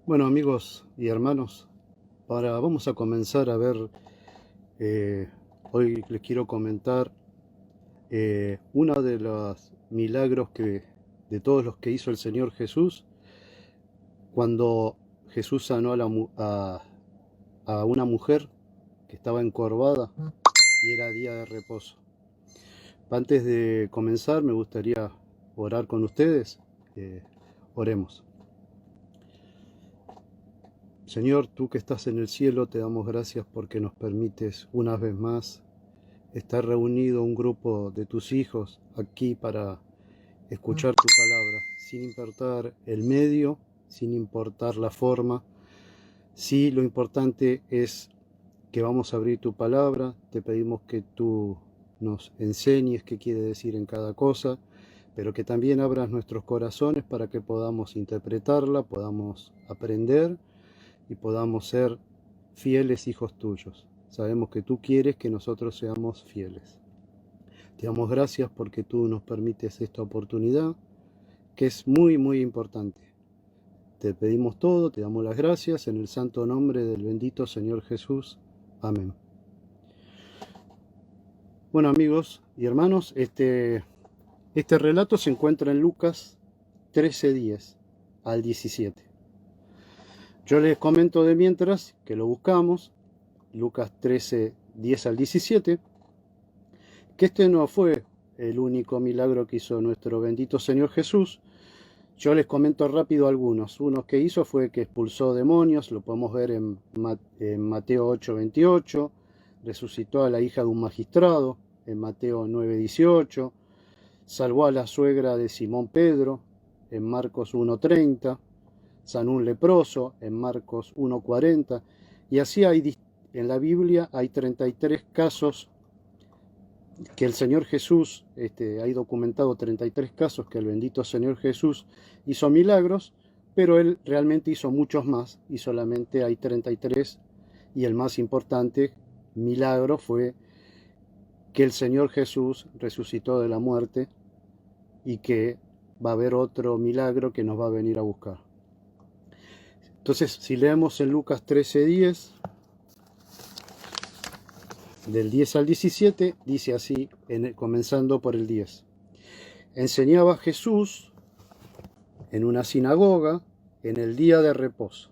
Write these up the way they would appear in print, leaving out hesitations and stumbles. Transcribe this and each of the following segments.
Bueno, amigos y hermanos, vamos a comenzar a ver, eh, hoy les quiero comentar uno de los milagros de todos los que hizo el Señor Jesús, cuando Jesús sanó a una mujer que estaba encorvada y era día de reposo. Antes de comenzar, me gustaría orar con ustedes. Oremos. Señor, tú que estás en el cielo, te damos gracias porque nos permites una vez más estar reunido un grupo de tus hijos aquí para escuchar tu palabra, sin importar el medio, sin importar la forma. Sí, lo importante es que vamos a abrir tu palabra, te pedimos que tú nos enseñes qué quiere decir en cada cosa, pero que también abras nuestros corazones para que podamos interpretarla, podamos aprender y podamos ser fieles hijos tuyos. Sabemos que tú quieres que nosotros seamos fieles. Te damos gracias porque tú nos permites esta oportunidad, que es muy, muy importante. Te pedimos todo, te damos las gracias en el santo nombre del bendito Señor Jesús. Amén. Bueno, amigos y hermanos, este relato se encuentra en Lucas 13:10 al 17. Yo les comento de mientras que lo buscamos, Lucas 13:10 al 17, que este no fue el único milagro que hizo nuestro bendito Señor Jesús. Yo les comento rápido algunos. Uno que hizo fue que expulsó demonios, lo podemos ver en Mateo 8:28, resucitó a la hija de un magistrado, en Mateo 9:18, salvó a la suegra de Simón Pedro, en Marcos 1:30, sanó un leproso, en Marcos 1:40, y así en la Biblia hay 33 casos que el Señor Jesús, hay documentado 33 casos que el bendito Señor Jesús hizo milagros, pero Él realmente hizo muchos más y solamente hay 33, y el más importante milagro fue que el Señor Jesús resucitó de la muerte y que va a haber otro milagro que nos va a venir a buscar. Entonces, si leemos en Lucas 13:10, del 10 al 17, dice así, comenzando por el 10. Enseñaba Jesús en una sinagoga en el día de reposo.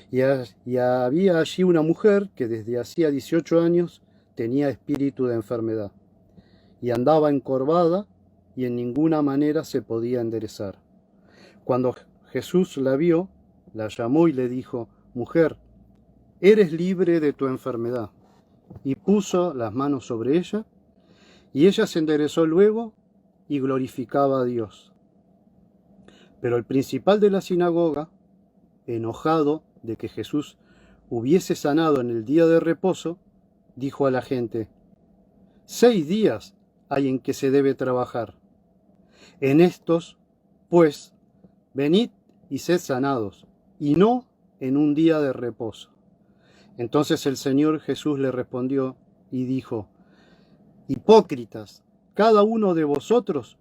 Y había allí una mujer que desde hacía 18 años tenía espíritu de enfermedad y andaba encorvada y en ninguna manera se podía enderezar. Cuando Jesús la vio, la llamó y le dijo: Mujer, eres libre de tu enfermedad. Y puso las manos sobre ella, y ella se enderezó luego y glorificaba a Dios. Pero el principal de la sinagoga, enojado de que Jesús hubiese sanado en el día de reposo, dijo a la gente: 6 días hay en que se debe trabajar. En estos, pues, venid y sed sanados, y no en un día de reposo. Entonces el Señor Jesús le respondió y dijo: Hipócritas, cada uno de vosotros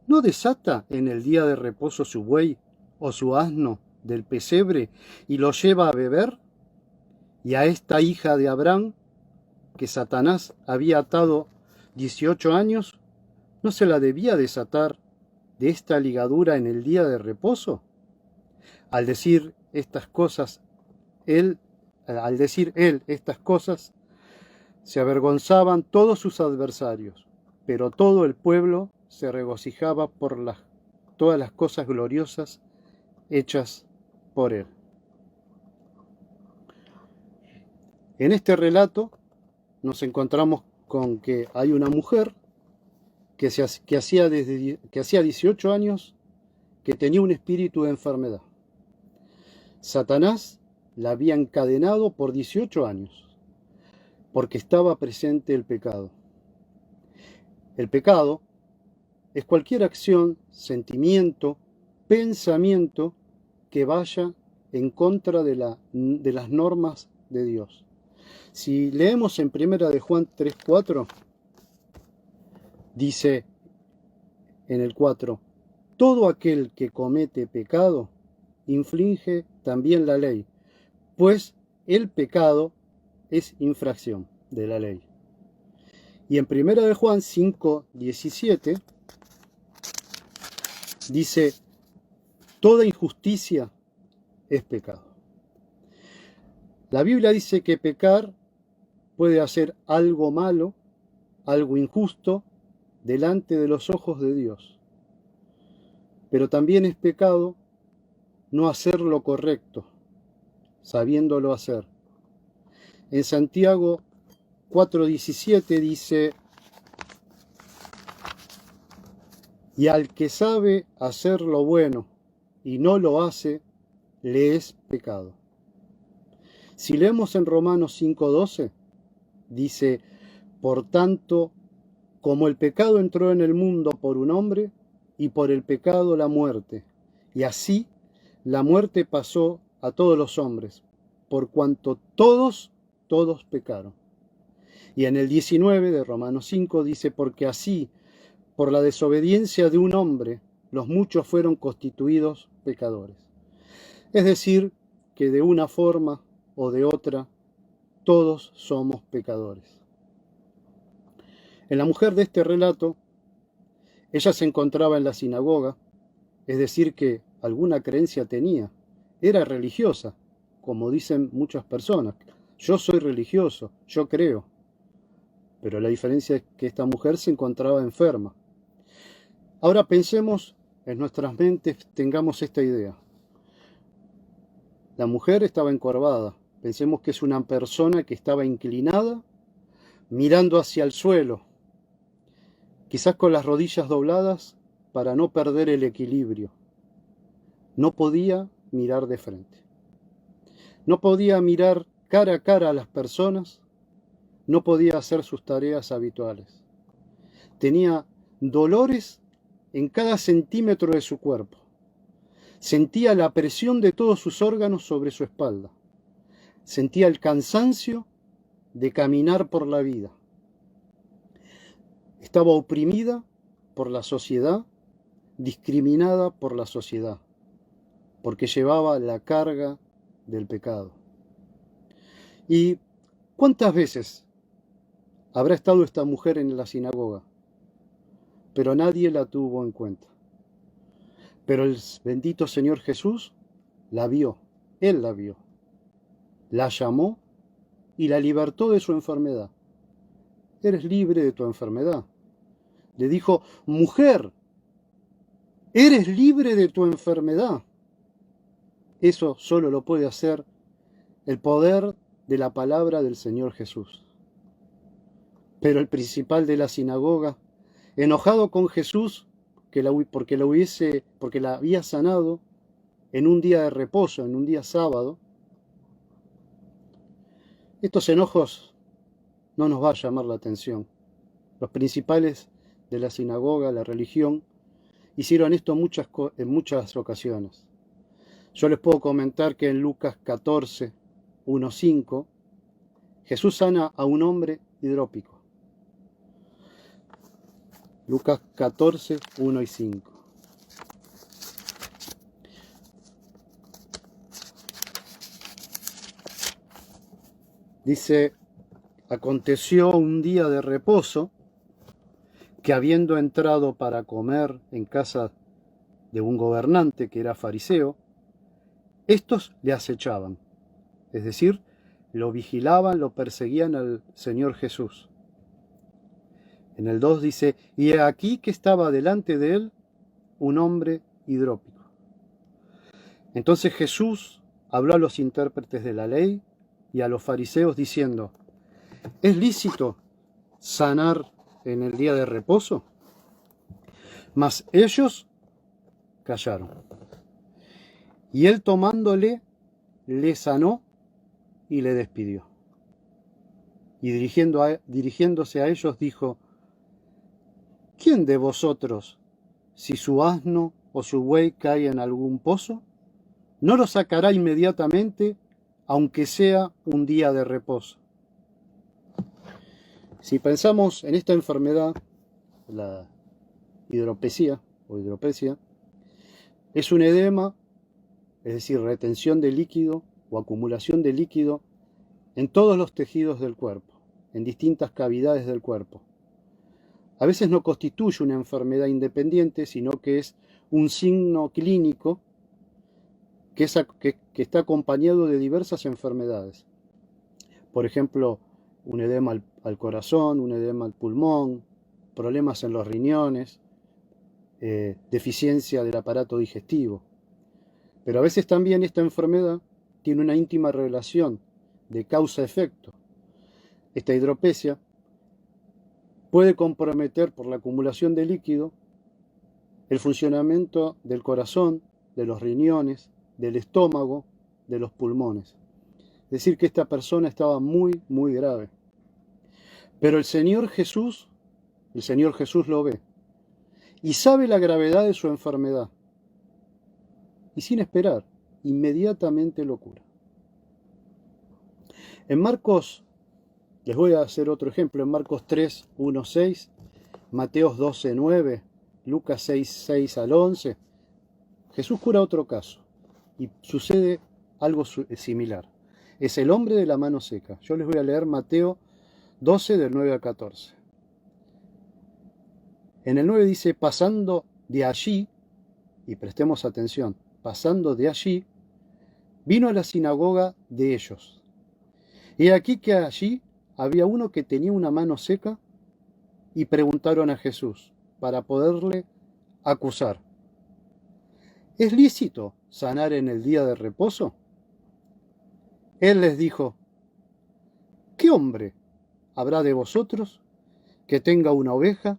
no desata en el día de reposo su buey o su asno del pesebre y lo lleva a beber. Y a esta hija de Abraham, que Satanás había atado 18 años, ¿no se la debía desatar de esta ligadura en el día de reposo? Al decir él estas cosas, se avergonzaban todos sus adversarios, pero todo el pueblo se regocijaba por todas las cosas gloriosas hechas por él. En este relato nos encontramos con que hay una mujer que hacía 18 años que tenía un espíritu de enfermedad. Satanás la había encadenado por 18 años porque estaba presente el pecado. El pecado es cualquier acción, sentimiento, pensamiento que vaya en contra de las normas de Dios. Si leemos en 1 de Juan 3:4, dice en el 4: todo aquel que comete pecado infringe también la ley, pues el pecado es infracción de la ley. Y en 1 de Juan 5:17 dice, toda injusticia es pecado. La Biblia dice que pecar puede hacer algo malo, algo injusto, delante de los ojos de Dios. Pero también es pecado no hacer lo correcto, sabiéndolo hacer. En Santiago 4:17 dice, y al que sabe hacer lo bueno y no lo hace, le es pecado. Si leemos en Romanos 5:12, dice, por tanto, como el pecado entró en el mundo por un hombre, y por el pecado la muerte, y así la muerte pasó a todos los hombres, por cuanto todos pecaron. Y en el 19 de Romanos 5 dice, porque así, por la desobediencia de un hombre, los muchos fueron constituidos pecadores. Es decir, que de una forma o de otra, todos somos pecadores. En la mujer de este relato, ella se encontraba en la sinagoga, es decir, que alguna creencia tenía, era religiosa, como dicen muchas personas. Yo soy religioso, yo creo. Pero la diferencia es que esta mujer se encontraba enferma. Ahora pensemos en nuestras mentes, tengamos esta idea. La mujer estaba encorvada. Pensemos que es una persona que estaba inclinada, mirando hacia el suelo, quizás con las rodillas dobladas para no perder el equilibrio. No podía mirar de frente. No podía mirar cara a cara a las personas. No podía hacer sus tareas habituales. Tenía dolores en cada centímetro de su cuerpo. Sentía la presión de todos sus órganos sobre su espalda. Sentía el cansancio de caminar por la vida. Estaba oprimida por la sociedad, discriminada por la sociedad, porque llevaba la carga del pecado. ¿Y cuántas veces habrá estado esta mujer en la sinagoga? Pero nadie la tuvo en cuenta. Pero el bendito Señor Jesús la vio, Él la vio, la llamó y la libertó de su enfermedad. Eres libre de tu enfermedad. Le dijo, mujer, eres libre de tu enfermedad. Eso solo lo puede hacer el poder de la palabra del Señor Jesús. Pero el principal de la sinagoga, enojado con Jesús porque la había sanado en un día de reposo, en un día sábado, estos enojos no nos va a llamar la atención. Los principales de la sinagoga, la religión, hicieron esto en muchas ocasiones. Yo les puedo comentar que en Lucas 14, 1:5, Jesús sana a un hombre hidrópico. Lucas 14, 1 y 5. Dice, aconteció un día de reposo que habiendo entrado para comer en casa de un gobernante que era fariseo, estos le acechaban, es decir, lo vigilaban, lo perseguían al Señor Jesús. En el 2 dice, y he aquí que estaba delante de él un hombre hidrópico. Entonces Jesús habló a los intérpretes de la ley y a los fariseos diciendo, ¿es lícito sanar en el día de reposo? Mas ellos callaron. Y él tomándole, le sanó y le despidió. Y dirigiéndose a ellos dijo, ¿quién de vosotros, si su asno o su buey cae en algún pozo, no lo sacará inmediatamente, aunque sea un día de reposo? Si pensamos en esta enfermedad, la hidropesía o hidropesia, es un edema es decir, retención de líquido o acumulación de líquido en todos los tejidos del cuerpo, en distintas cavidades del cuerpo. A veces no constituye una enfermedad independiente, sino que es un signo clínico que está acompañado de diversas enfermedades. Por ejemplo, un edema al corazón, un edema al pulmón, problemas en los riñones, deficiencia del aparato digestivo. Pero a veces también esta enfermedad tiene una íntima relación de causa-efecto. Esta hidropesia puede comprometer por la acumulación de líquido el funcionamiento del corazón, de los riñones, del estómago, de los pulmones. Es decir, que esta persona estaba muy, muy grave. Pero el Señor Jesús lo ve y sabe la gravedad de su enfermedad. Y sin esperar, inmediatamente lo cura. En Marcos, les voy a hacer otro ejemplo, en Marcos 3, 1, 6, Mateos 12, 9, Lucas 6, 6 al 11, Jesús cura otro caso y sucede algo similar. Es el hombre de la mano seca. Yo les voy a leer Mateo 12, del 9 al 14. En el 9 dice, pasando de allí, y prestemos atención, pasando de allí, vino a la sinagoga de ellos. Y aquí que allí había uno que tenía una mano seca y preguntaron a Jesús para poderle acusar. ¿Es lícito sanar en el día de reposo? Él les dijo, ¿qué hombre habrá de vosotros que tenga una oveja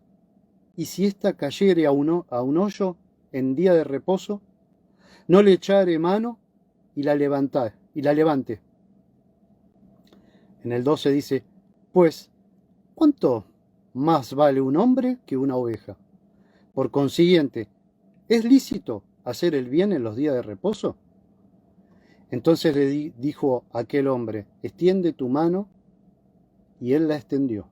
y si ésta cayere a un hoyo en día de reposo, no le echare mano y la levante? En el 12 dice, pues, ¿cuánto más vale un hombre que una oveja? Por consiguiente, ¿es lícito hacer el bien en los días de reposo? Entonces le dijo aquel hombre, extiende tu mano, y él la extendió,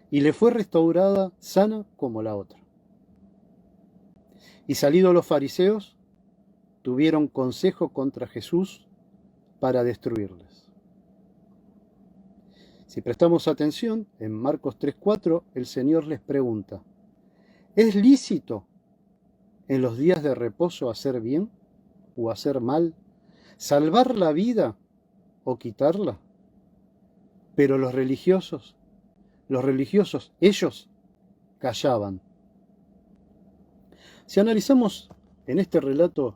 y le fue restaurada sana como la otra. Y salidos los fariseos, tuvieron consejo contra Jesús para destruirles. Si prestamos atención, en Marcos 3:4, el Señor les pregunta, ¿es lícito en los días de reposo hacer bien o hacer mal, salvar la vida o quitarla? Pero los religiosos, ellos callaban. Si analizamos en este relato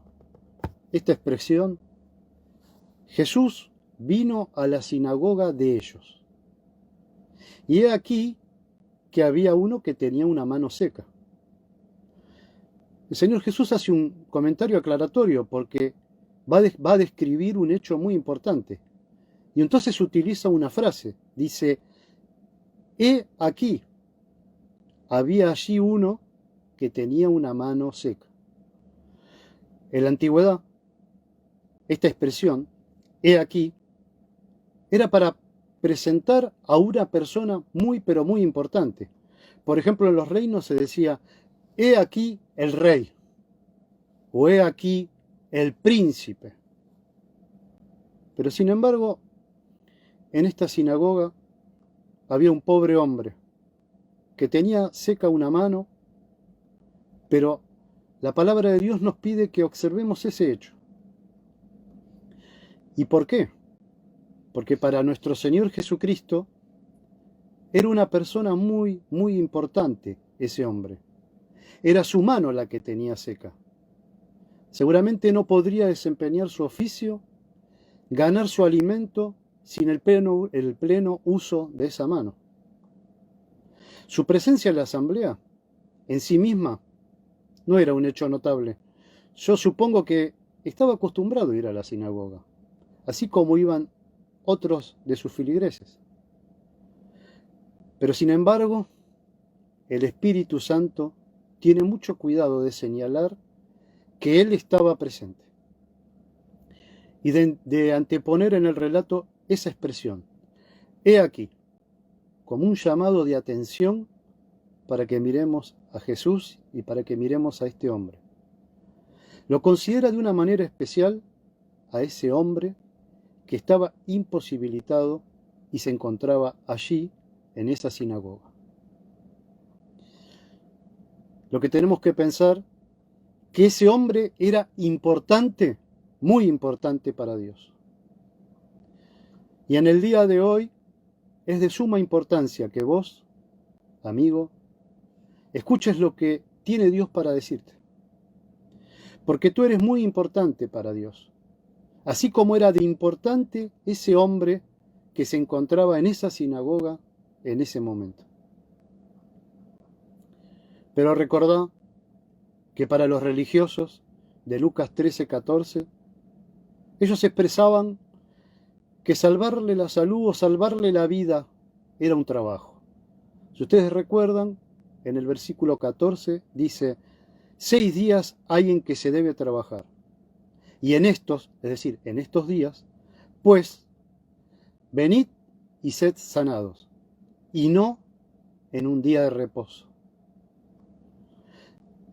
esta expresión, Jesús vino a la sinagoga de ellos. Y he aquí que había uno que tenía una mano seca. El Señor Jesús hace un comentario aclaratorio porque va a describir un hecho muy importante. Y entonces utiliza una frase. Dice, he aquí, había allí uno que tenía una mano seca. En la antigüedad, esta expresión, he aquí, era para presentar a una persona muy, pero muy importante. Por ejemplo, en los reinos se decía, he aquí el rey, o he aquí el príncipe. Pero sin embargo, en esta sinagoga había un pobre hombre que tenía seca una mano, pero la palabra de Dios nos pide que observemos ese hecho. ¿Y por qué? Porque para nuestro Señor Jesucristo era una persona muy, muy importante ese hombre. Era su mano la que tenía seca. Seguramente no podría desempeñar su oficio, ganar su alimento sin el pleno uso de esa mano. Su presencia en la asamblea, en sí misma, no era un hecho notable. Yo supongo que estaba acostumbrado a ir a la sinagoga, así como iban otros de sus feligreses. Pero sin embargo, el Espíritu Santo tiene mucho cuidado de señalar que Él estaba presente y de anteponer en el relato esa expresión. He aquí, como un llamado de atención para que miremos a Jesús y para que miremos a este hombre. lo considera de una manera especial a ese hombre que estaba imposibilitado y se encontraba allí en esa sinagoga. Lo que tenemos que pensar, que ese hombre era importante, muy importante para Dios. Y en el día de hoy es de suma importancia que vos, amigo, escuches lo que tiene Dios para decirte. Porque tú eres muy importante para Dios. Así como era de importante ese hombre que se encontraba en esa sinagoga en ese momento. Pero recordá que para los religiosos de Lucas 13:14, ellos expresaban que salvarle la salud o salvarle la vida era un trabajo. Si ustedes recuerdan, en el versículo 14 dice, 6 días hay en que se debe trabajar. Y en estos, es decir, en estos días, pues, venid y sed sanados, y no en un día de reposo.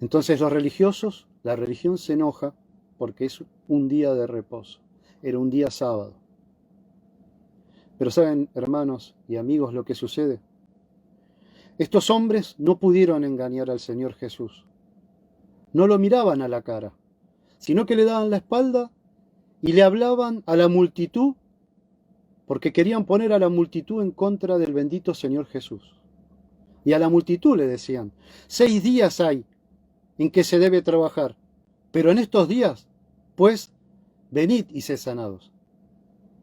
Entonces los religiosos, la religión se enoja porque es un día de reposo, era un día sábado. Pero saben, hermanos y amigos, lo que sucede. Estos hombres no pudieron engañar al Señor Jesús. No lo miraban a la cara, sino que le daban la espalda y le hablaban a la multitud porque querían poner a la multitud en contra del bendito Señor Jesús. Y a la multitud le decían, 6 días hay en que se debe trabajar, pero en estos días, pues, venid y sed sanados.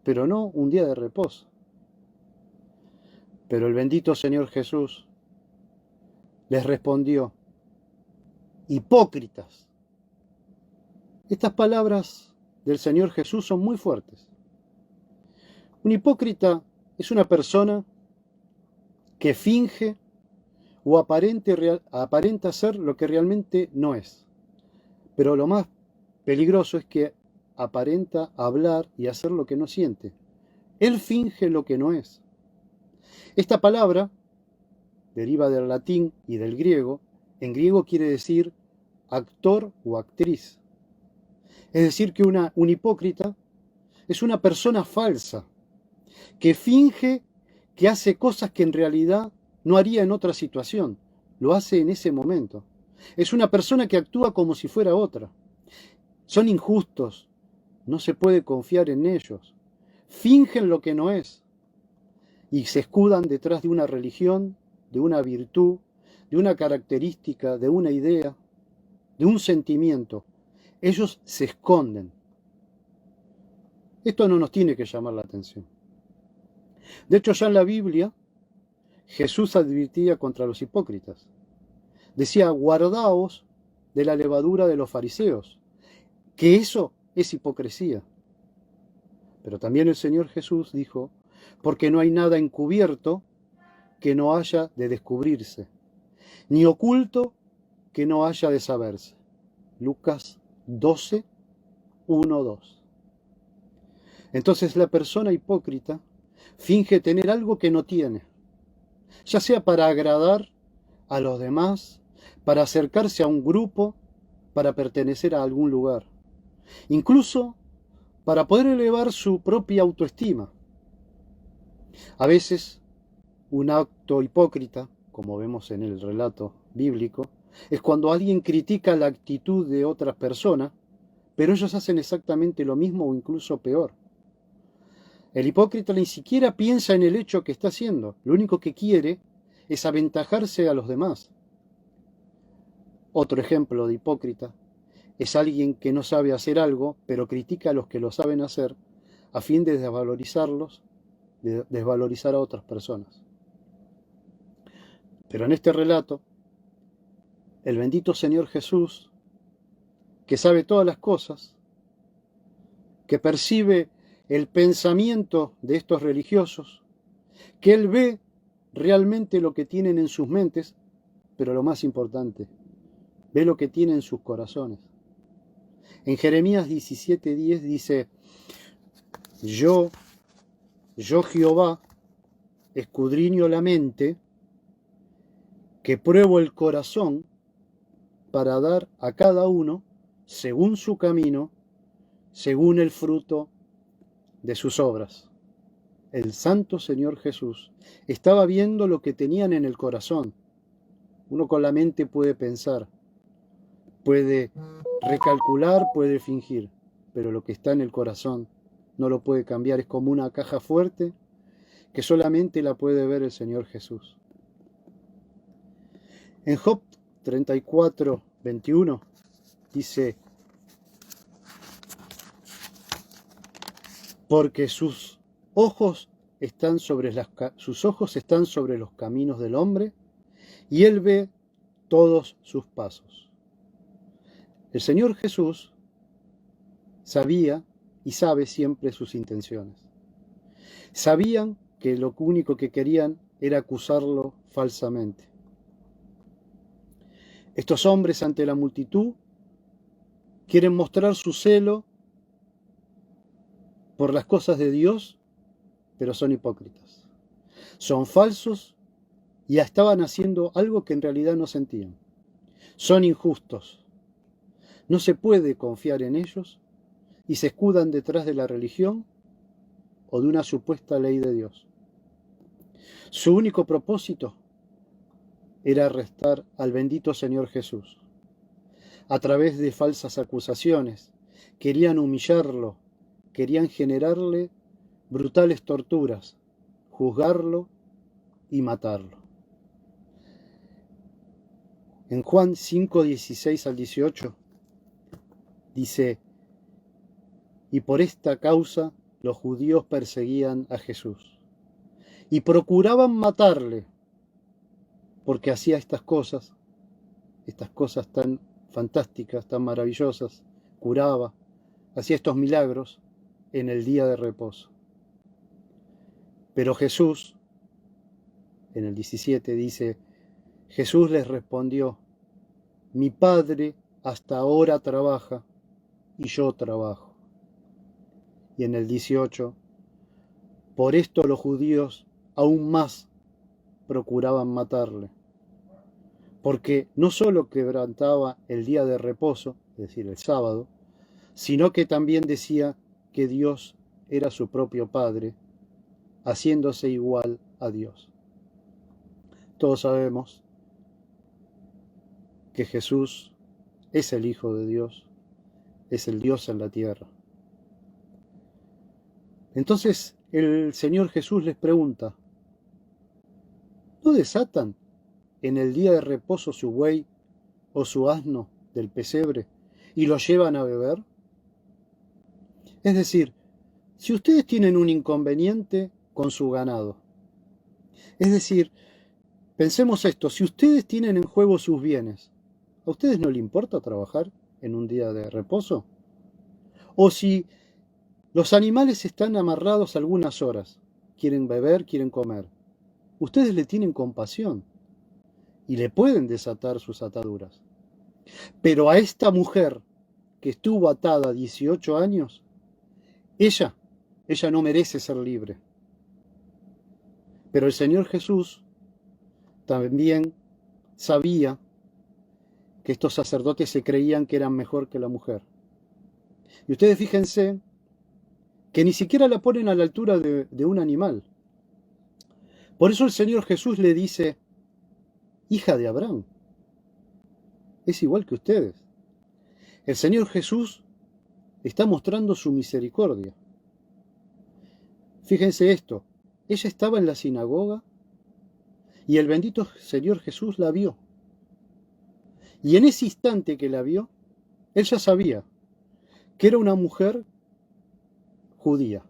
Pero no un día de reposo. Pero el bendito Señor Jesús les respondió, hipócritas. Estas palabras del Señor Jesús son muy fuertes. Un hipócrita es una persona que finge o aparenta ser lo que realmente no es. Pero lo más peligroso es que aparenta hablar y hacer lo que no siente. Él finge lo que no es. Esta palabra deriva del latín y del griego. En griego quiere decir actor o actriz. Es decir, que un hipócrita es una persona falsa, que finge que hace cosas que en realidad no haría en otra situación. Lo hace en ese momento. Es una persona que actúa como si fuera otra. Son injustos. No se puede confiar en ellos. Fingen lo que no es. Y se escudan detrás de una religión, de una virtud, de una característica, de una idea, de un sentimiento. Ellos se esconden. Esto no nos tiene que llamar la atención. De hecho, ya en la Biblia, Jesús advertía contra los hipócritas. Decía, guardaos de la levadura de los fariseos, que eso es hipocresía. Pero también el Señor Jesús dijo, porque no hay nada encubierto que no haya de descubrirse, ni oculto que no haya de saberse. Lucas 12, 1, 2. Entonces la persona hipócrita finge tener algo que no tiene, ya sea para agradar a los demás, para acercarse a un grupo, para pertenecer a algún lugar, incluso para poder elevar su propia autoestima. A veces, un acto hipócrita, como vemos en el relato bíblico, es cuando alguien critica la actitud de otras personas, pero ellos hacen exactamente lo mismo o incluso peor. El hipócrita ni siquiera piensa en el hecho que está haciendo, lo único que quiere es aventajarse a los demás. Otro ejemplo de hipócrita es alguien que no sabe hacer algo, pero critica a los que lo saben hacer a fin de desvalorizarlos, de desvalorizar a otras personas. Pero en este relato, el bendito Señor Jesús, que sabe todas las cosas, que percibe el pensamiento de estos religiosos, que Él ve realmente lo que tienen en sus mentes, pero lo más importante, ve lo que tienen en sus corazones. En Jeremías 17:10 dice, yo Jehová, escudriño la mente, que pruebo el corazón para dar a cada uno según su camino, según el fruto de sus obras. El Santo Señor Jesús estaba viendo lo que tenían en el corazón. Uno con la mente puede pensar, puede recalcular, puede fingir, pero lo que está en el corazón no lo puede cambiar. Es como una caja fuerte que solamente la puede ver el Señor Jesús. En Job 34, 21 dice, porque sus ojos están sobre los caminos del hombre, y él ve todos sus pasos. El Señor Jesús sabía y sabe siempre sus intenciones. Sabían que lo único que querían era acusarlo falsamente. Estos hombres ante la multitud quieren mostrar su celo por las cosas de Dios, pero son hipócritas. Son falsos y estaban haciendo algo que en realidad no sentían. Son injustos. No se puede confiar en ellos y se escudan detrás de la religión o de una supuesta ley de Dios. Su único propósito era arrestar al bendito Señor Jesús. A través de falsas acusaciones, querían humillarlo, querían generarle brutales torturas, juzgarlo y matarlo. En Juan 5, 16 al 18 dice, y por esta causa los judíos perseguían a Jesús y procuraban matarle, porque hacía estas cosas tan fantásticas, tan maravillosas, curaba, hacía estos milagros en el día de reposo. Pero Jesús, en el 17 dice, Jesús les respondió, mi Padre hasta ahora trabaja y yo trabajo. Y en el 18, por esto los judíos aún más procuraban matarle, porque no solo quebrantaba el día de reposo, es decir, el sábado, sino que también decía que Dios era su propio Padre, haciéndose igual a Dios. Todos sabemos que Jesús es el Hijo de Dios, es el Dios en la tierra. Entonces el Señor Jesús les pregunta, ¿no desatan en el día de reposo su buey o su asno del pesebre y lo llevan a beber? Es decir, si ustedes tienen un inconveniente con su ganado, es decir, pensemos esto, si ustedes tienen en juego sus bienes, ¿a ustedes no les importa trabajar en un día de reposo? O si los animales están amarrados algunas horas, quieren beber, quieren comer, ustedes le tienen compasión y le pueden desatar sus ataduras. Pero a esta mujer que estuvo atada 18 años, ella no merece ser libre. Pero el Señor Jesús también sabía que estos sacerdotes se creían que eran mejor que la mujer. Y ustedes fíjense que ni siquiera la ponen a la altura de un animal. Por eso el Señor Jesús le dice, hija de Abraham, es igual que ustedes. El Señor Jesús está mostrando su misericordia. Fíjense esto, ella estaba en la sinagoga y el bendito Señor Jesús la vio. Y en ese instante que la vio, él ya sabía que era una mujer judía.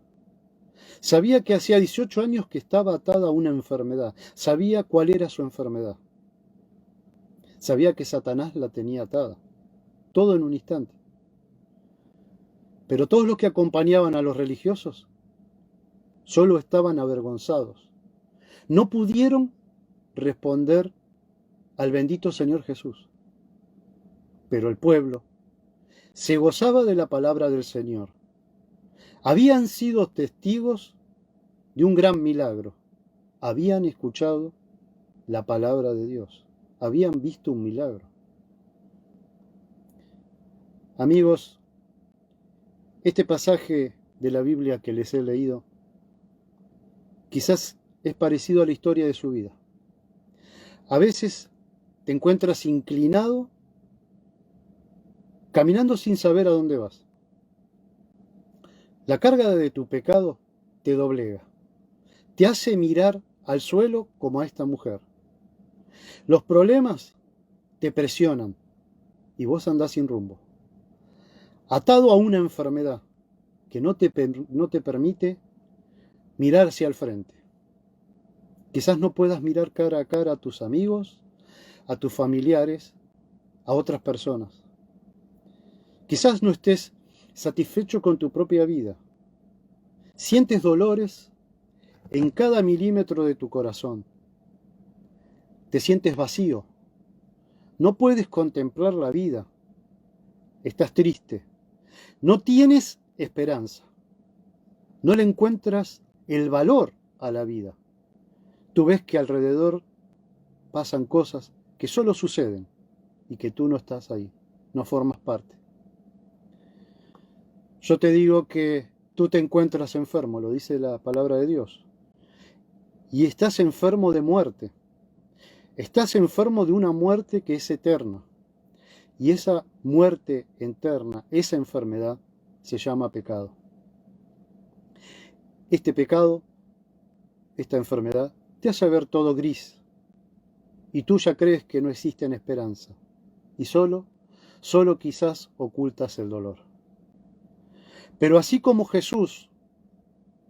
Sabía que hacía 18 años que estaba atada a una enfermedad. Sabía cuál era su enfermedad. Sabía que Satanás la tenía atada. Todo en un instante. Pero todos los que acompañaban a los religiosos solo estaban avergonzados. No pudieron responder al bendito Señor Jesús. Pero el pueblo se gozaba de la palabra del Señor. Habían sido testigos de un gran milagro. Habían escuchado la palabra de Dios. Habían visto un milagro. Amigos, este pasaje de la Biblia que les he leído quizás es parecido a la historia de su vida. A veces te encuentras inclinado, caminando sin saber a dónde vas. La carga de tu pecado te doblega, te hace mirar al suelo como a esta mujer. Los problemas te presionan y vos andás sin rumbo, atado a una enfermedad que no te permite mirar hacia el frente. Quizás no puedas mirar cara a cara a tus amigos, a tus familiares, a otras personas. Quizás no estés satisfecho con tu propia vida. Sientes dolores en cada milímetro de tu corazón. Te sientes vacío. No puedes contemplar la vida. Estás triste. No tienes esperanza. No le encuentras el valor a la vida. Tú ves que alrededor pasan cosas que solo suceden y que tú no estás ahí, no formas parte. Yo te digo que tú te encuentras enfermo, lo dice la palabra de Dios, y estás enfermo de muerte. Estás enfermo de una muerte que es eterna. Y esa muerte eterna, esa enfermedad, se llama pecado. Este pecado, esta enfermedad, te hace ver todo gris. Y tú ya crees que no existe esperanza. Y solo quizás ocultas el dolor. Pero así como Jesús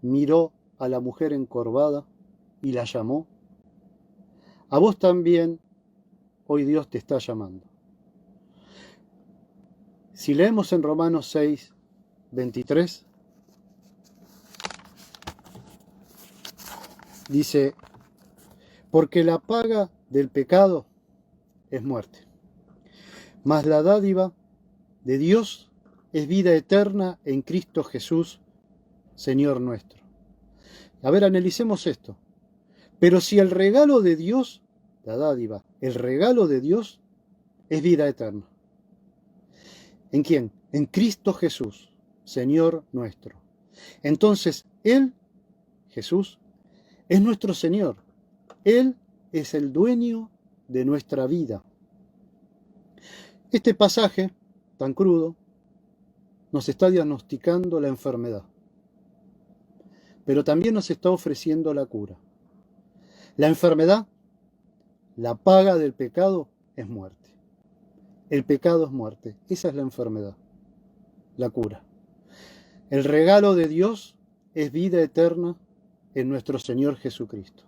miró a la mujer encorvada y la llamó, a vos también hoy Dios te está llamando. Si leemos en Romanos 6, 23, dice, porque la paga del pecado es muerte, mas la dádiva de Dios es vida eterna en Cristo Jesús, Señor nuestro. A ver, analicemos esto. Pero si el regalo de Dios, la dádiva, el regalo de Dios es vida eterna. ¿En quién? En Cristo Jesús, Señor nuestro. Entonces, Él, Jesús, es nuestro Señor. Él es el dueño de nuestra vida. Este pasaje tan crudo nos está diagnosticando la enfermedad, pero también nos está ofreciendo la cura. La enfermedad, la paga del pecado es muerte. El pecado es muerte. Esa es la enfermedad, la cura. El regalo de Dios es vida eterna en nuestro Señor Jesucristo.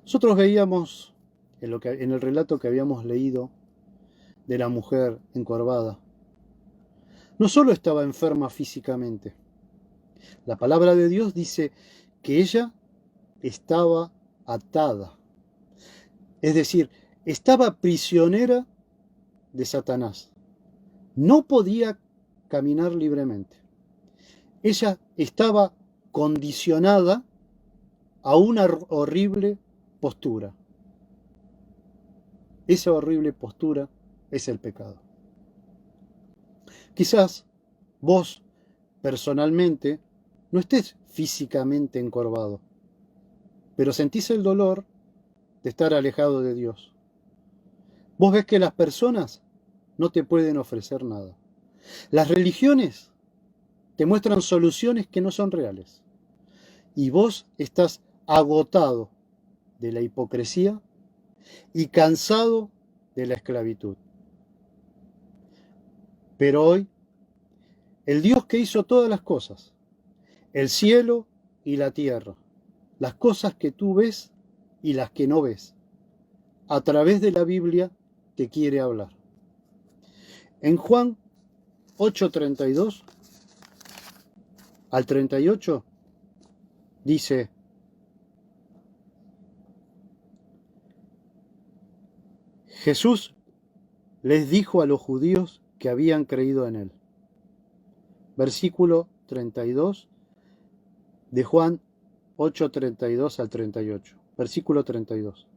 Nosotros veíamos en el relato que habíamos leído de la mujer encorvada, no solo estaba enferma físicamente. La palabra de Dios dice que ella estaba atada. Es decir, estaba prisionera de Satanás. No podía caminar libremente. Ella estaba condicionada a una horrible postura. Esa horrible postura es el pecado. Quizás vos, personalmente, no estés físicamente encorvado, pero sentís el dolor de estar alejado de Dios. Vos ves que las personas no te pueden ofrecer nada. Las religiones te muestran soluciones que no son reales. Y vos estás agotado de la hipocresía y cansado de la esclavitud. Pero hoy, el Dios que hizo todas las cosas, el cielo y la tierra, las cosas que tú ves y las que no ves, a través de la Biblia te quiere hablar. En Juan 8:32 al 38 dice, Jesús les dijo a los judíos que habían creído en él. Versículo 32 de Juan 8:32 al 38. Versículo 32.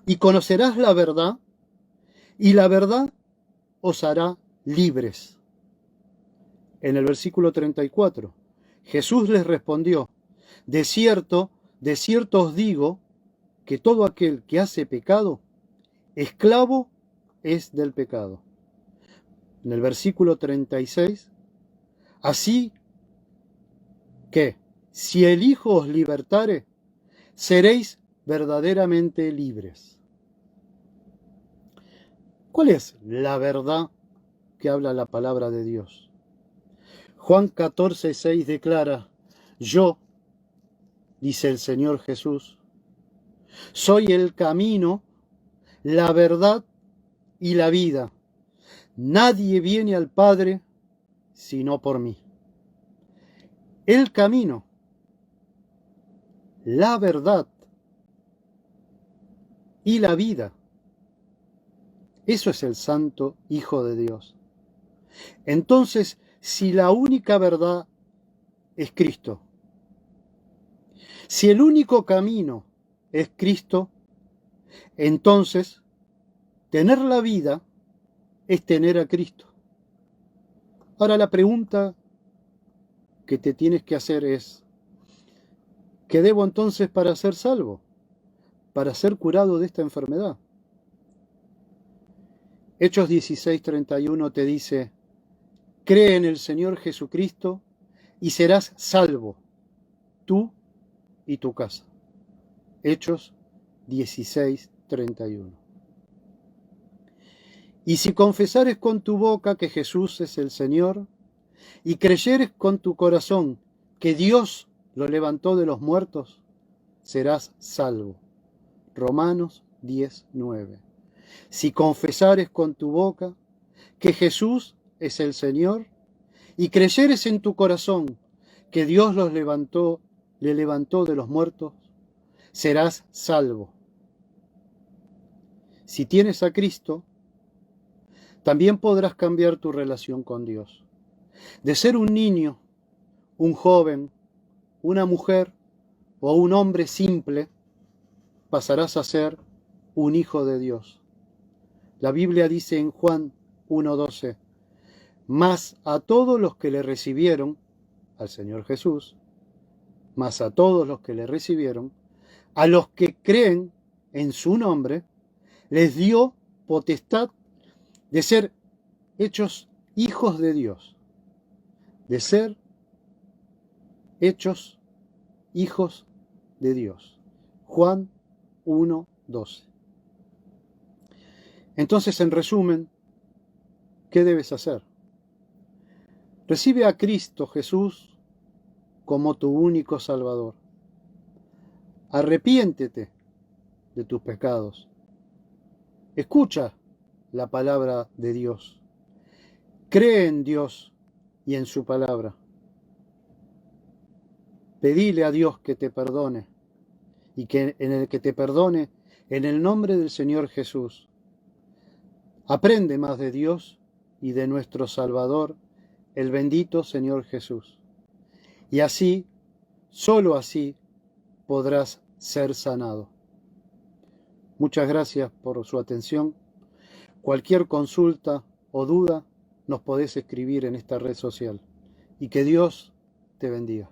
Y conocerás la verdad, y la verdad os hará libres. En el versículo 34, Jesús les respondió, de cierto os digo, que todo aquel que hace pecado, esclavo es del pecado. En el versículo 36, así que, si el Hijo os libertare, seréis verdaderamente libres. ¿Cuál es la verdad que habla la palabra de Dios? Juan 14:6 declara, yo, dice el Señor Jesús, soy el camino, la verdad y la vida. Nadie viene al Padre sino por mí. El camino, la verdad y la vida. Eso es el Santo Hijo de Dios. Entonces, si la única verdad es Cristo, si el único camino es Cristo, entonces tener la vida es tener a Cristo. Ahora la pregunta que te tienes que hacer es, ¿qué debo entonces para ser salvo? Para ser curado de esta enfermedad. Hechos 16:31 te dice, cree en el Señor Jesucristo y serás salvo, tú y tu casa. Hechos 16:31. Y si confesares con tu boca que Jesús es el Señor, y creyeres con tu corazón que Dios lo levantó de los muertos, serás salvo. Romanos 10:9. Si confesares con tu boca que Jesús es el Señor, y creyeres en tu corazón que Dios le levantó de los muertos, serás salvo. Si tienes a Cristo, también podrás cambiar tu relación con Dios. De ser un niño, un joven, una mujer o un hombre simple, pasarás a ser un hijo de Dios. La Biblia dice en Juan 1:12, mas a todos los que le recibieron, al Señor Jesús, mas a todos los que le recibieron, a los que creen en su nombre, les dio potestad de ser hechos hijos de Dios, de ser hechos hijos de Dios. Juan 1:12. Entonces, en resumen, ¿qué debes hacer? Recibe a Cristo Jesús como tu único Salvador. Arrepiéntete de tus pecados. Escucha la palabra de Dios. Cree en Dios y en su palabra. Pedile a Dios que te perdone y que en el que te perdone en el nombre del Señor Jesús. Aprende más de Dios y de nuestro Salvador, el bendito Señor Jesús. Y así, solo así, podrás ser sanado. Muchas gracias por su atención. Cualquier consulta o duda nos podés escribir en esta red social. Y que Dios te bendiga.